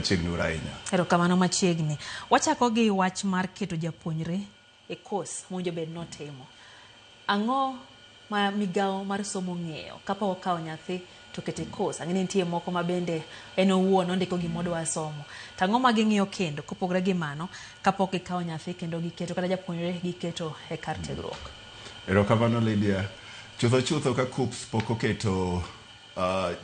machiegni ahinya. Erokamano machiegni. Wachako gi wach mar keto japuonjre e course monjo bed notimo. Ang'o ma migao mar somo ng'eyo kapok okawo nyathi to kete course? Ang'e ni nitie moko ma bende en owuon ondiko gimodwa somo. Tang'o ma ging'iyo kendo kopogre gi mano kapok gikawo nyathi kendo giketo kata japuonjre giketo e kar tiegruok. Erokamano Lydia. Chutho ka KUCCPS pok oketo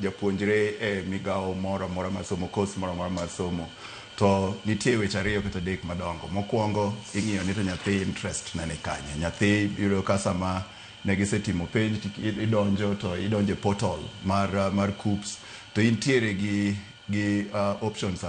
japuonjre e migao moro amora mar somo, course moro amora mar somo, to nitie weche ariyo kata adek madongo. Mokwongo ing'iyo ni to nyathi interest na ni kanye. Nyathi yudo ka sama ne gisetimo penj idonjo e portal mar KUCCPS to intiere gi options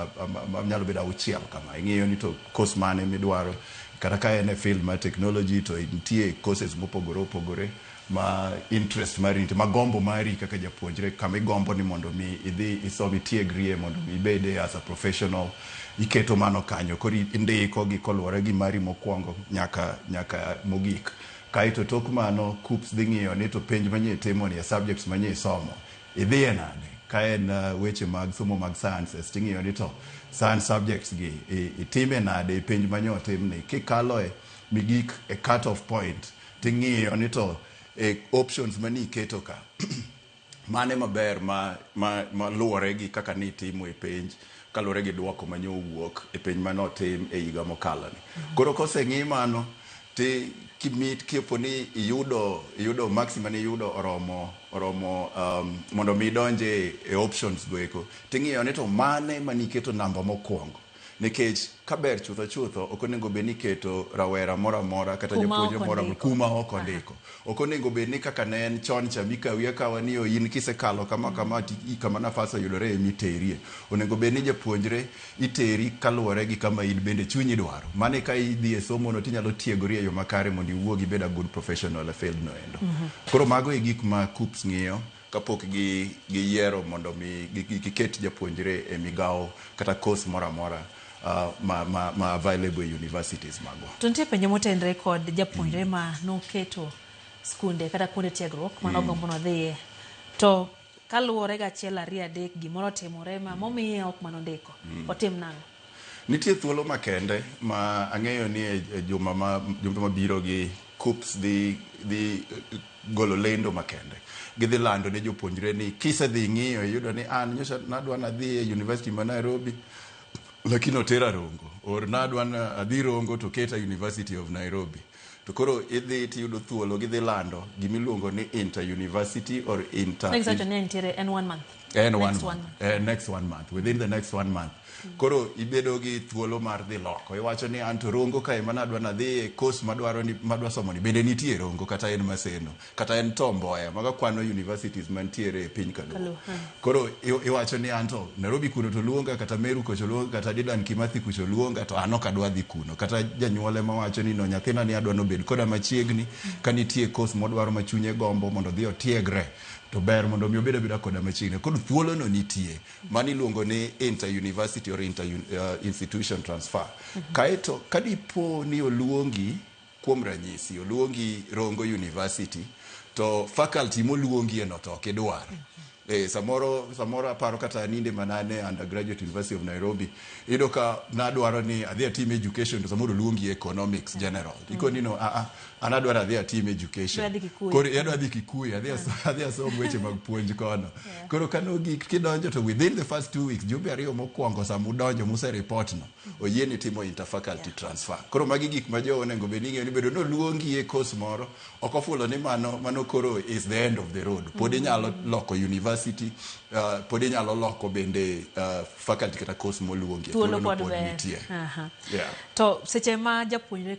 nyalo bedo auchiel kama. Ing'iyo ni to course mane midwaro, kata ka en e field mar technology to nitie courses mopogore opogore ma interest mari nitie, ma gombo mari kaka japuonjre, kama igombo ni mondo mi idhi isomi tiegrie mondo mi ibede as a professional, iketo mano kanyo. Koro indiko gi koluwore gi mari mokwongo nyaka mogik. Kaito tok mano KUCCPS dhi ng'iyo ni to penj manyie timo ni subjects manyie somo idhiye nade. Ka en weche mag somo mag sciences ting'iyo ni to science subjects gi itime nade penj manyo timni. Kikalo e migik e cut off point ting'iyo ni to options mani keto ka mane maber ma luwore gi kaka ni timo e penj kaluwore gi duoko manyo wuok e penj manotim e higa mokalo ni. Koro koseng'i mano ti kimit kipo ni iyudo maximum ni iyudo oromo mondo mi donje e options goeko, ting'iyo ni to mane maniketo namba mokwongo. Nikech kaber chutho ok onego bed ni keto rawera moro amora kata japuonjre moro kuma ok ondiko. Ok onego bed ni kaka ne en chon cha mikawi akawa ni in kisekalo kama nafas oyudore emiterie. Onego bed ni japuonjre iteri kaluwore gi kama in bende chunyi dwaro. Mane ka idhi e somo no tinyalo tiegori e yo makare mondo iwuogi ibed a good professional e field no endo. Koro mago e gik ma KUCCPS ng'iyo kapok giyiero mondo mi giket japuonjre e migao kata course moro amora ma available universities mago. To nitie penjo motendre kod japuonjre ma noketo skunde kata kuonde tiegruok ma nogombo nodhiye, to kaluwore gachiel ariyo adek gimoro timore ma momiye ok manondiko otim nang'o? Nitie thuolo makende ma ang'eyo ni e juma mabiro gi KUCCPS dhi golo lendo makende. Gidhi lando ne jopuonjre ni kisedhi ng'iyo iyudo ni an nyocha nadwa nadhi e University ma Nairobi lakini otera Rongo, or nadwa adhi Rongo to keta University of Nairobi. To koro idhi tiyudo thuolo gidhi lando gimiluongo ni inter-university or Next 1 month. Next 1 month. Within the next 1 month. Koro ibedo gi thuolo mar dhi loko. Iwacho ni an to Rongo ka ema nadwa nadhi e course madwa somo ni bende nitie Rongo kata en Maseno kata en Tom Mboya maga kwano universities mantiere e piny Kaluo. Koro iwacho ni an to Nairobi kuno to luonga kata Meru kucho luonga kata Dedan Kimathi kucho luonga to an ok adwa dhi kuno, kata janyuole ma wacho ni no nyathina ni adwa no bed koda machiegni ka nitie course modwaro machunye gombo mondo dhi otiegre to ber mondo mi obeda beda koda machiegni. Koro thuolo no nitie mani luongo ni inter-university or inter-institution transfer. Kaeto kadipo ni oluongi kuom ranyisi oluongi Rongo University to faculty moluongi eno to ok idwaro. Samoro aparo kata ninde manane undergraduate University of Nairobi ido ka nadwaro ni adhi atim education to samoro luongi economics general. Iko nino anadwaro adhi atim education. Koro adwa dhi Kikuyu adhi asom weche mag puonj kono. Koro kano gik kidonjo to within the first 2 weeks jumbe ariyo mokwongo samu donjo muse report no oyieni timo interfaculty transfer. Koro magi gik ma jo onego bed ni ng'eyo ni bedo no luongi e course moro ok ofulo ni mano koro is the end of the road. Pod inyalo loko university, pod inyalo loko bende faculty kata course moluongi. Thuolo pod nitie. To seche ma japuonjre